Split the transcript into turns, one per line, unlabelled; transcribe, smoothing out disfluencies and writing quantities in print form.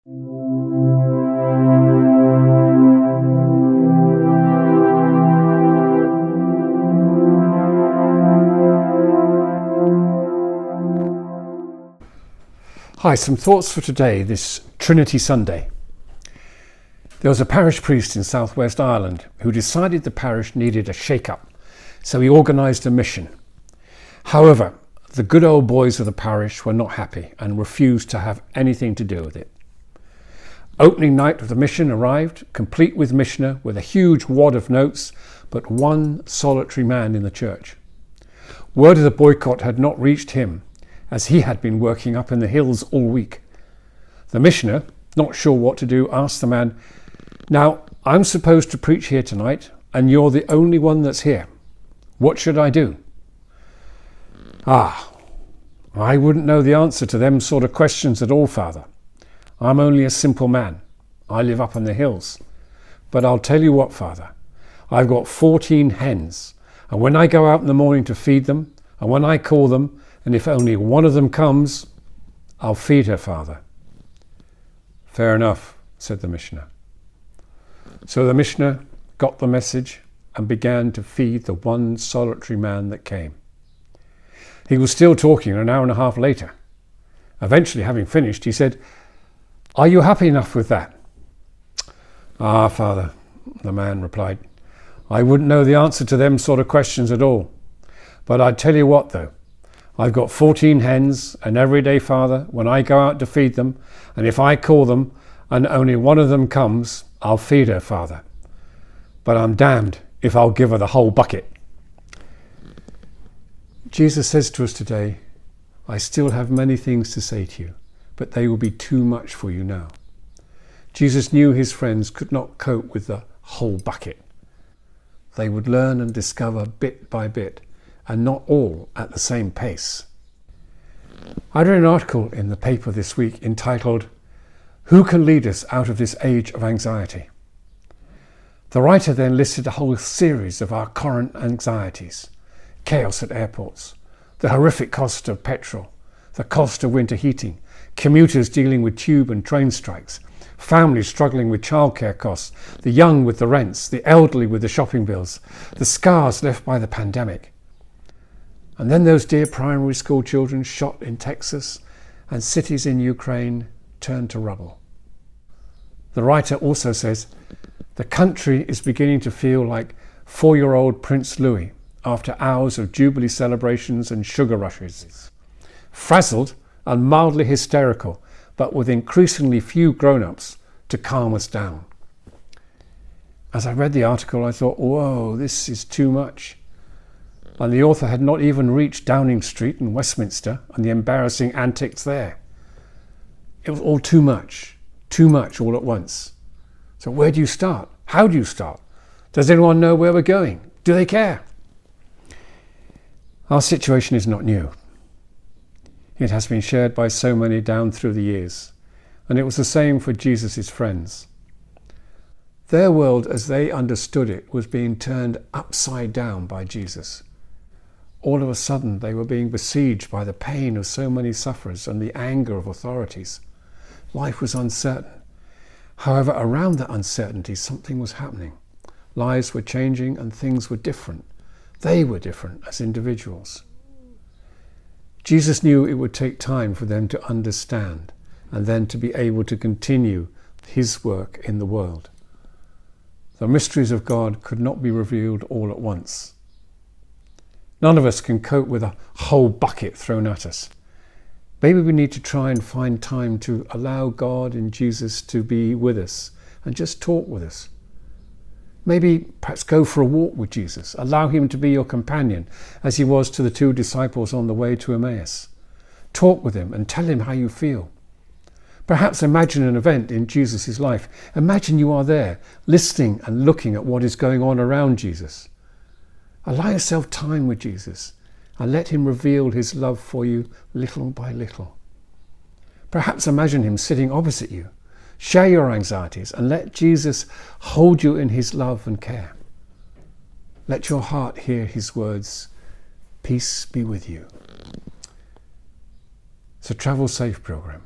Hi, some thoughts for today, this Trinity Sunday. There was a parish priest in southwest Ireland who decided the parish needed a shake-up, so he organised a mission. However, the good old boys of the parish were not happy and refused to have anything to do with it. Opening night of the mission arrived, complete with missioner, with a huge wad of notes, but one solitary man in the church. Word of the boycott had not reached him, as he had been working up in the hills all week. The missioner, not sure what to do, asked the man, "Now, I'm supposed to preach here tonight, and you're the only one that's here. What should I do?" I wouldn't know the answer to them sort of questions at all, Father. I'm only a simple man. I live up in the hills. But I'll tell you what, Father, I've got 14 hens, and when I go out in the morning to feed them, and when I call them, and if only one of them comes, I'll feed her, Father. Fair enough, said the missioner. So the missioner got the message and began to feed the one solitary man that came. He was still talking an hour and a half later. Eventually, having finished, he said, "Are you happy enough with that?" "Ah, Father," the man replied, "I wouldn't know the answer to them sort of questions at all. But I'd tell you what, though. I've got 14 hens, and every day, Father, when I go out to feed them, and if I call them, and only one of them comes, I'll feed her, Father. But I'm damned if I'll give her the whole bucket." Jesus says to us today, "I still have many things to say to you, but they will be too much for you now." Jesus knew his friends could not cope with the whole bucket. They would learn and discover bit by bit, and not all at the same pace. I read an article in the paper this week entitled, "Who Can Lead Us Out of This Age of Anxiety?" The writer then listed a whole series of our current anxieties: chaos at airports, the horrific cost of petrol, the cost of winter heating, commuters dealing with tube and train strikes, families struggling with childcare costs, the young with the rents, the elderly with the shopping bills, the scars left by the pandemic. And then those dear primary school children shot in Texas and cities in Ukraine turned to rubble. The writer also says, the country is beginning to feel like 4-year-old Prince Louis after hours of Jubilee celebrations and sugar rushes. Frazzled and mildly hysterical, but with increasingly few grown-ups to calm us down. As I read the article, I thought, whoa, this is too much. And the author had not even reached Downing Street in Westminster and the embarrassing antics there. It was all too much all at once. So where do you start? How do you start? Does anyone know where we're going? Do they care? Our situation is not new. It has been shared by so many down through the years, and it was the same for Jesus' friends. Their world as they understood it was being turned upside down by Jesus. All of a sudden they were being besieged by the pain of so many sufferers and the anger of authorities. Life was uncertain. However, around that uncertainty something was happening. Lives were changing and things were different. They were different as individuals. Jesus knew it would take time for them to understand and then to be able to continue his work in the world. The mysteries of God could not be revealed all at once. None of us can cope with a whole bucket thrown at us. Maybe we need to try and find time to allow God and Jesus to be with us and just talk with us. Maybe perhaps go for a walk with Jesus. Allow him to be your companion as he was to the 2 disciples on the way to Emmaus. Talk with him and tell him how you feel. Perhaps imagine an event in Jesus' life. Imagine you are there, listening and looking at what is going on around Jesus. Allow yourself time with Jesus and let him reveal his love for you little by little. Perhaps imagine him sitting opposite you. Share your anxieties and let Jesus hold you in his love and care. Let your heart hear his words, "Peace be with you." It's a travel safe program.